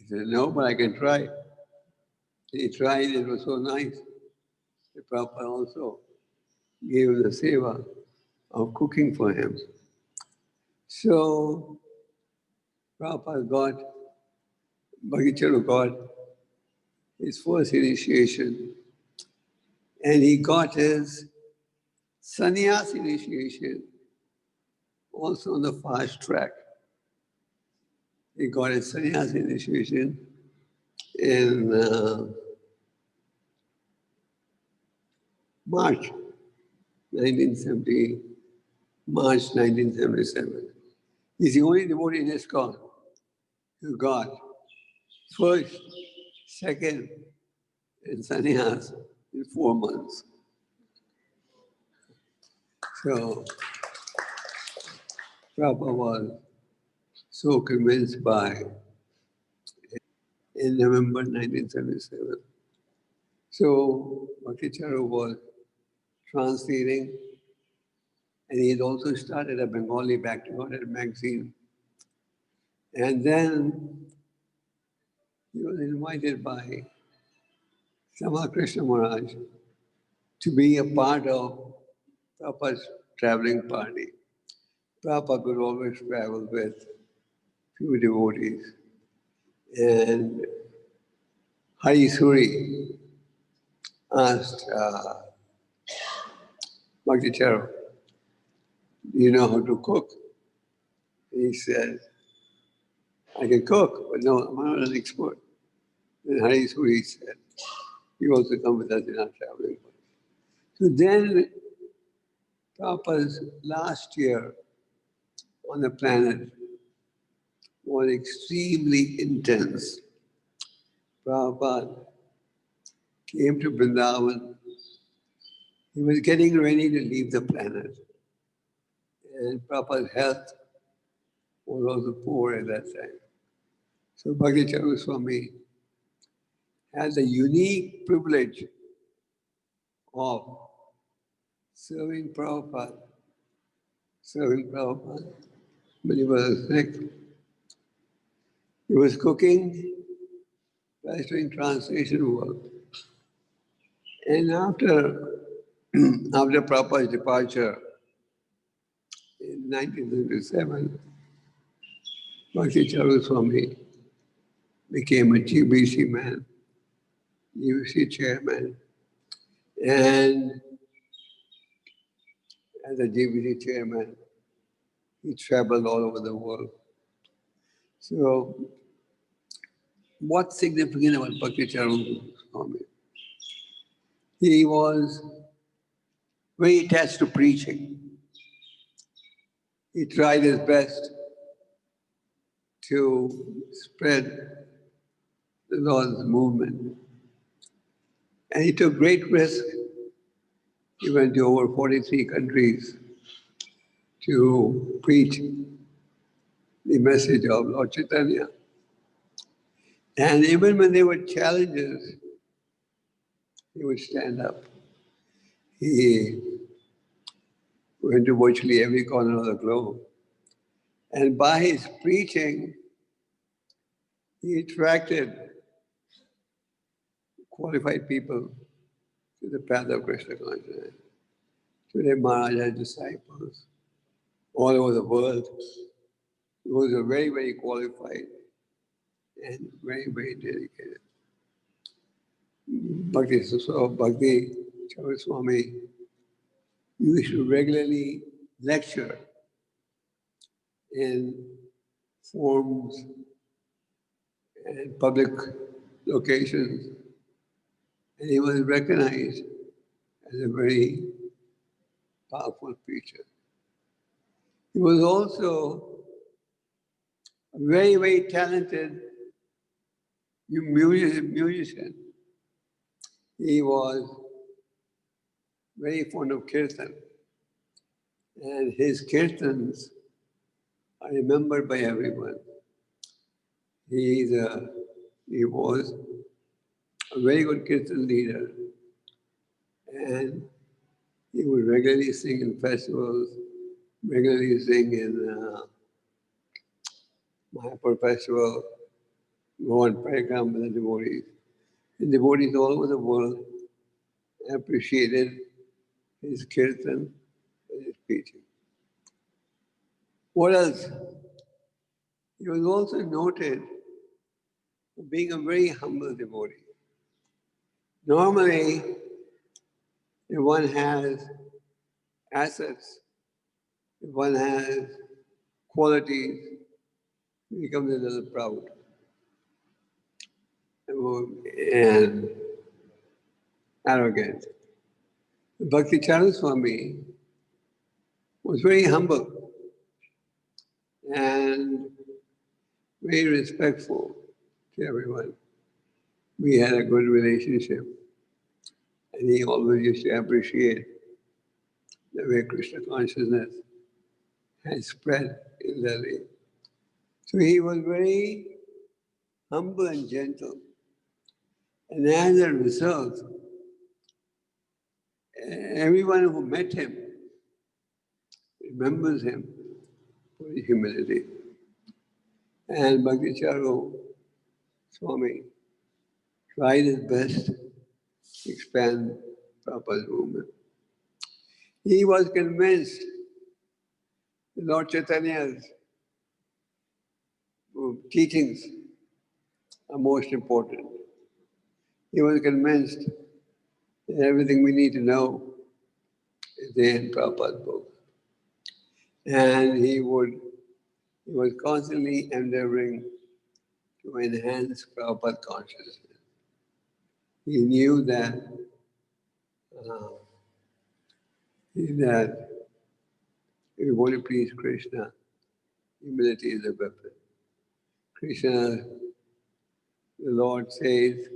said, no, but I can try. He tried, it was so nice. The Prabhupada also gave him the seva of cooking for him. So Prabhupada got, Bhakti Charu got his first initiation, and he got his sannyas initiation also on the fast track. He got his sannyas initiation in March 1977. He's the only devotee in ISKCON who got first, second, and sannyas in 4 months. So Prabhupada was so convinced by in November 1977. So Bhakti Charu was translating, and he had also started a Bengali Bhakti magazine. And then he was invited by Krishna Maharaj to be a part of Prabhupada's traveling party. Prabhupada could always travel with few devotees. And Hari Suri asked Bhakti Charu, do you know how to cook? And he said, I can cook, but no, I'm not an expert. And Hari Suri said, you also come with us in our traveling party. So then Prabhupada's last year on the planet was extremely intense. Prabhupada came to Vrindavan. He was getting ready to leave the planet. And Prabhupada's health was also poor at that time. So Bhakti Charu Swami had the unique privilege of serving Prabhupada when he was sick. He was cooking, plus doing translation work. And after Prabhupada's departure in 1937, Bhakti Charu Swami became a GBC man, GBC chairman. And as a GBC chairman, he traveled all over the world. So, what's significant about Bhakti Charu Swami? He was very attached to preaching. He tried his best to spread the Lord's movement. And he took great risk. He went to over 43 countries to preach the message of Lord Chaitanya. And even when there were challenges, he would stand up. He went to virtually every corner of the globe. And by his preaching, he attracted qualified people to the path of Krishna consciousness. Today, Maharaj has disciples all over the world who are very, very qualified and very, very dedicated. Bhakti Charu Swami used to regularly lecture in forums and public locations, and he was recognized as a very powerful preacher. He was also a very, very talented musician. He was very fond of kirtan, and his kirtans are remembered by everyone. He was a very good kirtan leader, and he would regularly sing in festivals, regularly sing in Mayapur Festival, go on parikrama with the devotees. And devotees all over the world appreciated his kirtan and his preaching. What else? He was also noted for being a very humble devotee. Normally, if one has assets, if one has qualities, he becomes a little proud and arrogant. Bhakti Charu Swami was very humble and very respectful to everyone. We had a good relationship, and he always used to appreciate the way Krishna consciousness has spread in Delhi. So he was very humble and gentle. And as a result, everyone who met him remembers him for his humility. And Bhakti Charu Swami tried his best to expand Prabhupada's movement. He was convinced that Lord Chaitanya's teachings are most important. He was convinced that everything we need to know is there in Prabhupada's book. And he was constantly endeavoring to enhance Prabhupada consciousness. He knew that if you want to please Krishna, humility is a weapon. Krishna, the Lord says,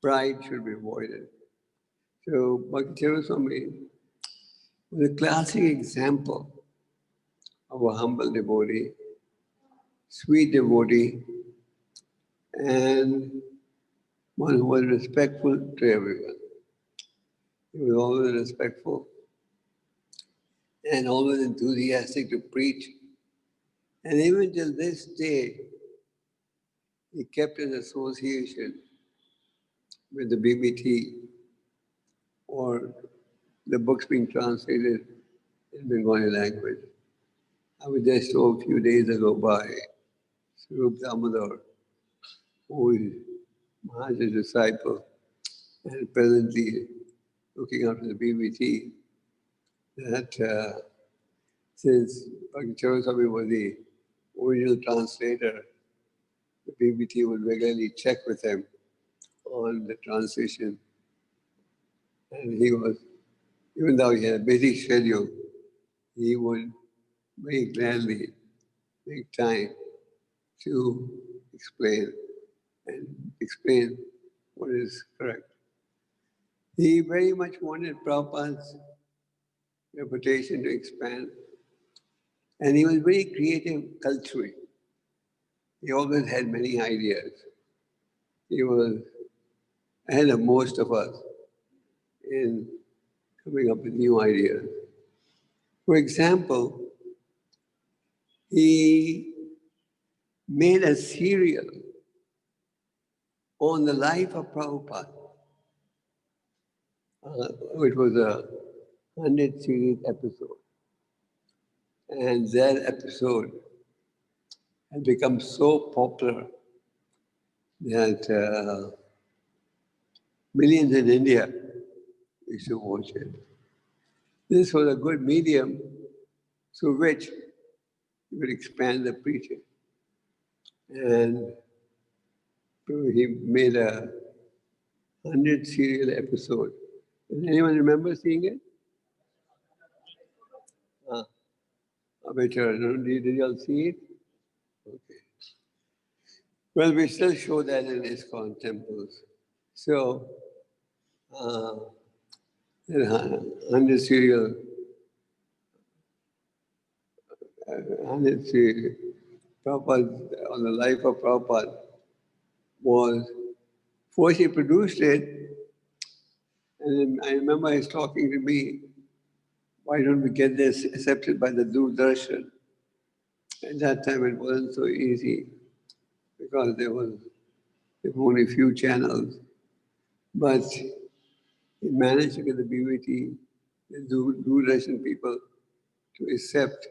pride should be avoided. So Bhakti Charu Swami was a classic example of a humble devotee, sweet devotee, and one who was respectful to everyone. He was always respectful and always enthusiastic to preach. And even till this day, he kept his association with the BBT or the books being translated in Bengali language. I was just told a few days ago by Swarup Damodar, who is Maharaj's disciple and presently looking after the BBT, that since Bhakti Charu Swami was the original translator, the BBT would regularly check with him on the translation. And he was, even though he had a busy schedule, he would very gladly make time to explain what is correct. He very much wanted Prabhupada's reputation to expand, and he was very creative culturally. He always had many ideas. He was ahead of most of us in coming up with new ideas. For example, he made a serial on the life of Prabhupada. It was a 100-series episode. And that episode had become so popular that millions in India used to watch it. This was a good medium through which you could expand the preaching. And he made a 100-serial episode. Does anyone remember seeing it? Did you all see it? Okay. Well, we still show that in ISKCON temples. So, 100 serial, 100 serial, Prabhupada, on the life of Prabhupada was, first he produced it, and then I remember he's talking to me, why don't we get this accepted by the Doordarshan? At that time it wasn't so easy. because there were only a few channels. But he managed to get the BVT, the Russian people, to accept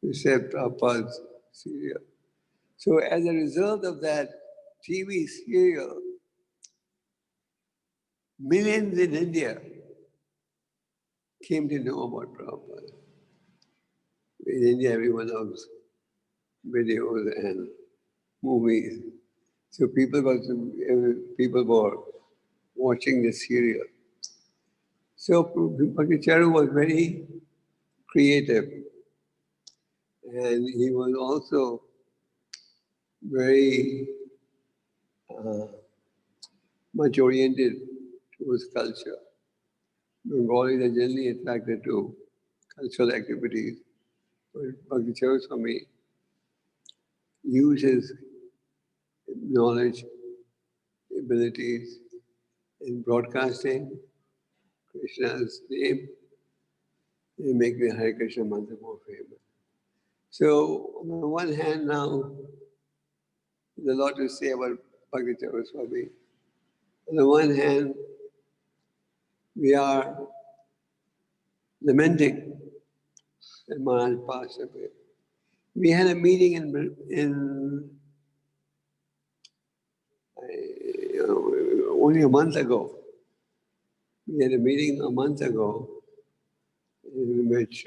Prabhupada's serial. So as a result of that TV serial, millions in India came to know about Prabhupada. In India, everyone loves videos and movies. So people were watching the serial. So Bhakti Charu was very creative, and he was also very much oriented towards culture. Bengalis are generally attracted to cultural activities. But Bhakti Charu Swami used his knowledge, abilities in broadcasting Krishna's name and make the Hare Krishna mantra more famous. So on the one hand now, there's a lot to say about Bhakti Charu Swami. On the one hand, we are lamenting that Maharaj passed away. We had a meeting only a month ago. We had a meeting a month ago in which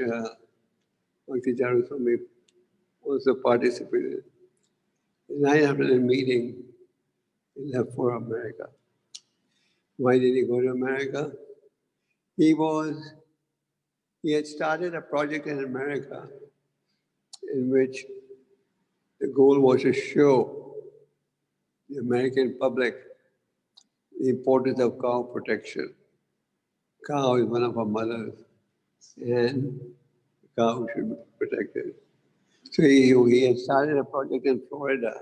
Bhakti Charu Swami also participated. The night after the meeting, he left for America. Why did he go to America? He had started a project in America in which the goal was to show the American public the importance of cow protection. Cow is one of our mothers, and the cow should be protected. So he had started a project in Florida,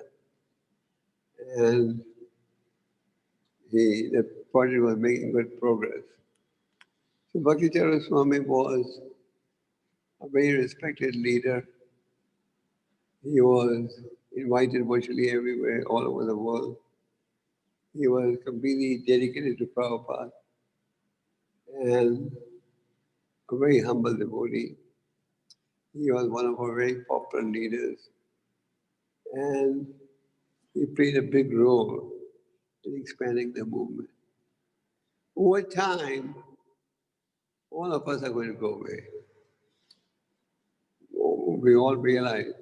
and the project was making good progress. So Bhakti Charu Swami was a very respected leader. He was invited virtually everywhere, all over the world. He was completely dedicated to Prabhupada and a very humble devotee. He was one of our very popular leaders, and he played a big role in expanding the movement. Over time, all of us are going to go away. We all realize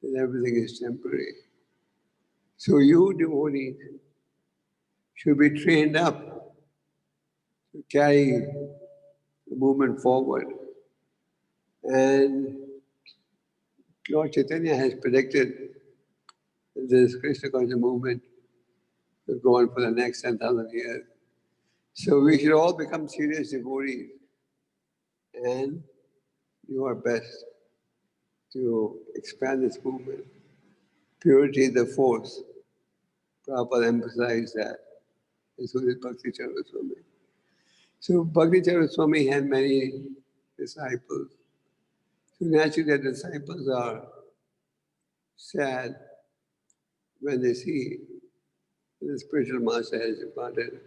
that everything is temporary. So you devotees should be trained up to carry the movement forward. And Lord Chaitanya has predicted that this Krishna conscious movement will go on for the next 10,000 years. So we should all become serious devotees and do our best to expand this movement. Purity is the force. Prabhupada emphasized that. And so did Bhakti Charu Swami. So Bhakti Charu Swami had many disciples. So naturally, the disciples are sad when they see the spiritual master has departed.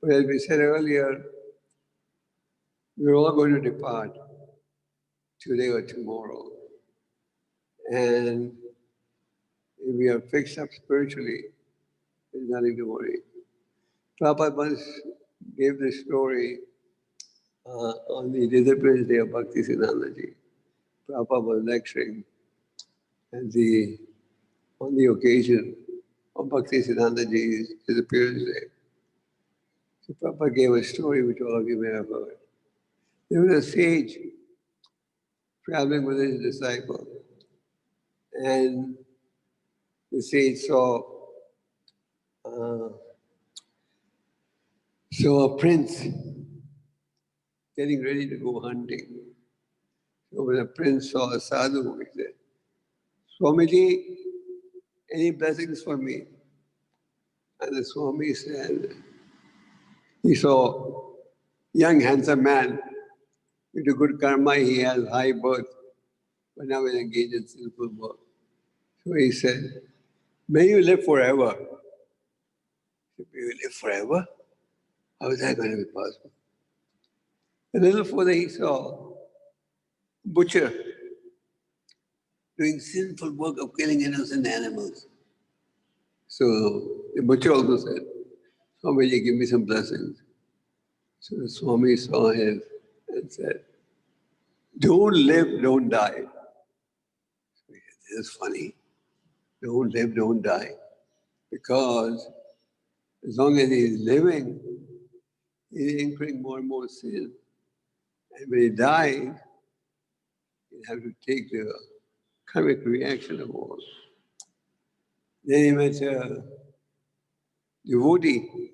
But as we said earlier, we're all going to depart today or tomorrow. And if we are fixed up spiritually, there's nothing to worry. Prabhupada once gave this story on the Disciplines Day of Bhakti Siddhantaji. Prabhupada was lecturing on the occasion of Bhakti Siddhantaji's disappearance day. So Prabhupada gave a story which all of you may have heard. There was a sage traveling with his disciple, and the sage saw a prince getting ready to go hunting. So when the prince saw a sadhu, he said, "Swamiji, any blessings for me?" And the Swami said, he saw young handsome man with a good karma, he has high birth, but now we're engaged in sinful work. So he said, may you live forever. May you live forever? How is that going to be possible? A little further he saw a butcher doing sinful work of killing innocent animals. So the butcher also said, Swami, give me some blessings. So the Swami saw him and said, don't live, don't die. So he said, this is funny. Don't live, don't die. Because as long as he is living, he's incurring more and more sin. And when he dies, he'll have to take the karmic reaction of all. Then he met a devotee,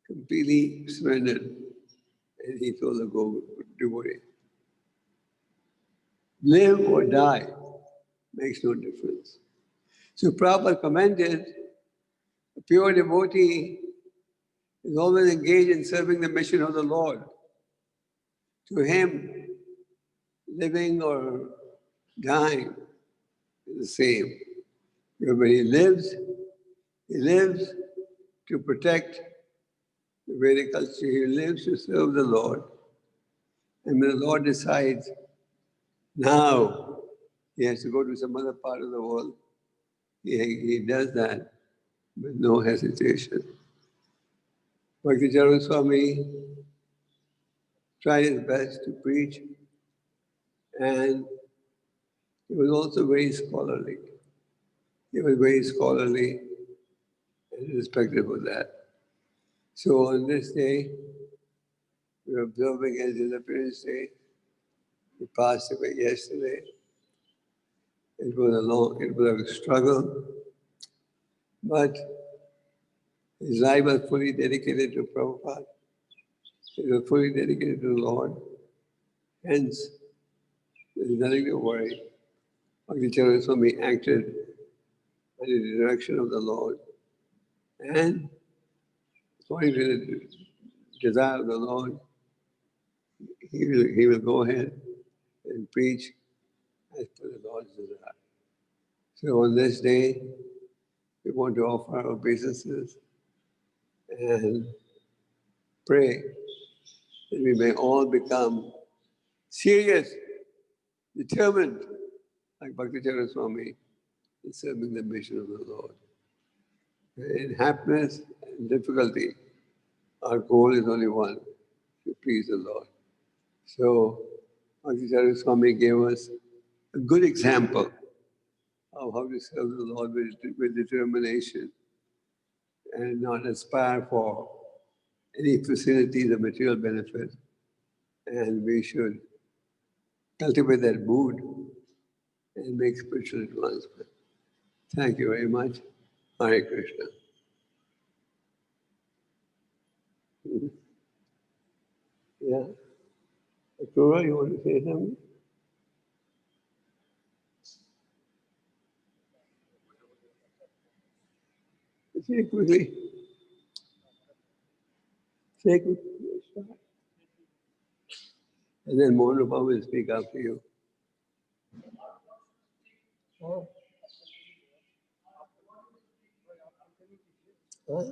completely surrendered. And he told the devotee, live or die makes no difference. So Prabhupada commented, a pure devotee is always engaged in serving the mission of the Lord. To him, living or dying is the same. When he lives to protect the Vedic culture. He lives to serve the Lord. And when the Lord decides, now he has to go to some other part of the world, he does that with no hesitation. Bhakti Charu Swami tried his best to preach, and he was also very scholarly. He was very scholarly and respected for that. So on this day, we're observing his disappearance day. He passed away yesterday. It was a struggle, but his life was fully dedicated to Prabhupada. He was fully dedicated to the Lord. Hence, there's nothing to worry. Bhakti Charu Swami acted under the direction of the Lord. And according to the desire of the Lord, he will go ahead and preach as per the Lord's desire. So on this day, we want to offer our obeisances and pray that we may all become serious, determined, like Bhakti Charu Swami, in serving the mission of the Lord. In happiness and difficulty, our goal is only one, to please the Lord. So, Bhakti Charu Swami gave us a good example of how to serve the Lord with determination and not aspire for any facilities or material benefit. And we should cultivate that mood and make spiritual advancement. Thank you very much. Hare Krishna. Yeah. Akrura, you want to say something? Say quickly. Say quickly. And then Mohanrupa will speak after you. Oh. Huh?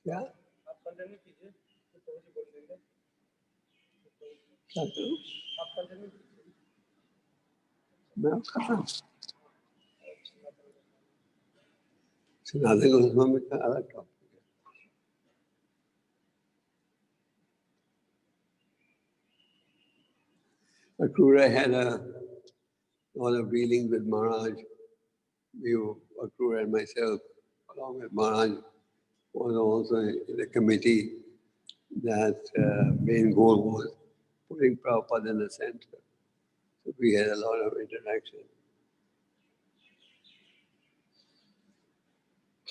क्या क्या करूं मैं कर रहा हूँ सनातन गोस्वामी का अलग topic है Akrura had a lot of dealings with Maharaj. Akrura and myself, along with Maharaj, was also in the committee that main goal was putting Prabhupada in the center. So we had a lot of interaction.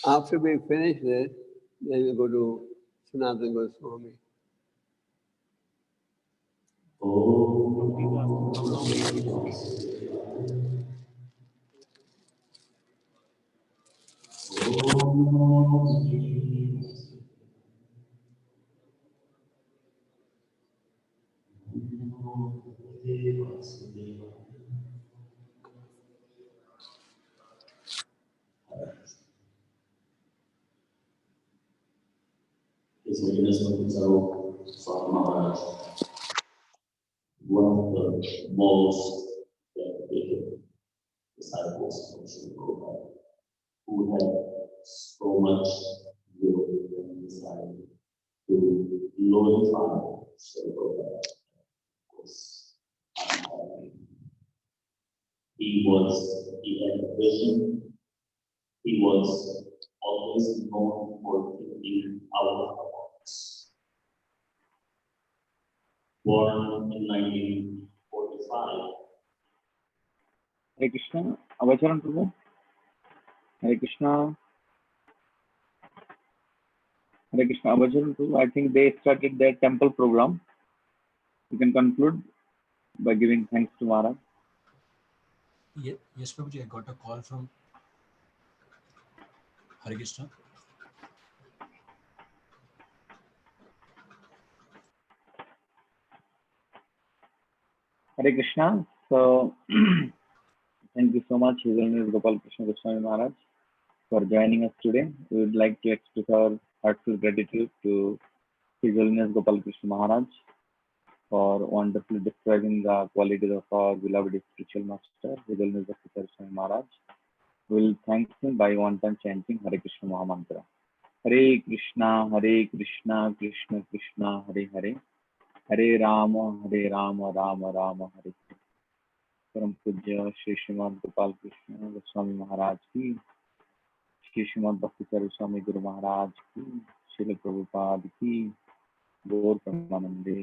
After we finish this, then we go to Sanatana Goswami. His Holiness Bhakti Charu Swami Maharaj, one of the most dedicated disciples of Sri Gopal, who had so much will and desire to glorify Sri Gopal. He had a vision. He was always known for thinking out of the box. Born in 1945. Hare Krishna. Avacharan Prabhu. Hare Krishna. Hare Krishna. Avacharan Prabhu. I think they started their temple program. You can conclude by giving thanks to Maharaj. Yes, Prabhuji, I got a call from Hare Krishna. Hare Krishna. So, thank you so much, His Holiness Gopal Krishna Goswami Maharaj, for joining us today. We would like to express our heartfelt gratitude to His Holiness Gopal Krishna Maharaj for wonderfully describing the qualities of our beloved spiritual master, His Holiness Bhakti Charu Swami Maharaj. We will thank him by one time chanting Hare Krishna Mahamantra. Hare Krishna, Krishna Krishna, Hare Hare, Hare Rama, Rama Rama, Hare Hare. परम पूज्य श्री श्रीमद गोपाल कृष्ण गोस्वामी महाराज की, श्री श्रीमद भक्ति चारू स्वामी गुरु महाराज की, श्रील प्रभुपाद की, गौर प्रेमानंदे।